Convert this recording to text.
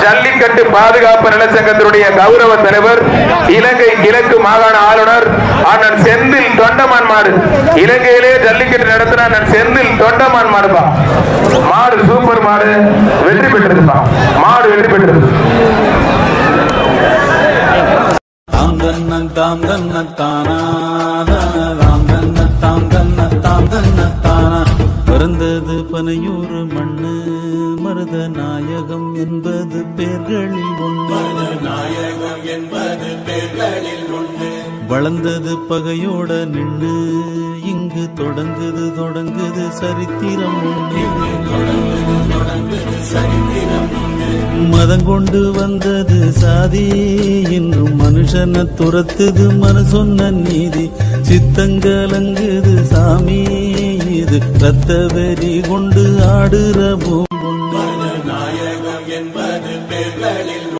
ஜல்லிக்கட்டு பாதுகாப்பு நலச்சங்கத்தினுடைய கௌரவ தலைவர், இலங்கை கிழக்கு மாகாண ஆளுநர் அண்ணன் செந்தில் தொண்டமான் மாடு. இலங்கையிலே ஜல்லிக்கட்டு நடத்தின அண்ணன் செந்தில் தொண்டமான் மாடுப்பா. மாடு சூப்பர் மாடு, வெற்றி பெற்றிருப்பா. மாடு வெற்றி பெற்றது. பிறந்தது பனையூர் மண்ணு, மருத நாயகம் என்பது பேர்களில் ஒன்று. வளர்ந்தது பகையோட நின்று, இங்கு தொடங்குது சரித்திரம் ஒன்று. மதம் கொண்டு வந்தது சாதி, இன்றும் மனுஷனை துரத்துது மனு சொன்ன நீதி. சித்தங்கலங்குது சாமி, இது ரத்த வெறி கொண்டு ஆடுற பூ.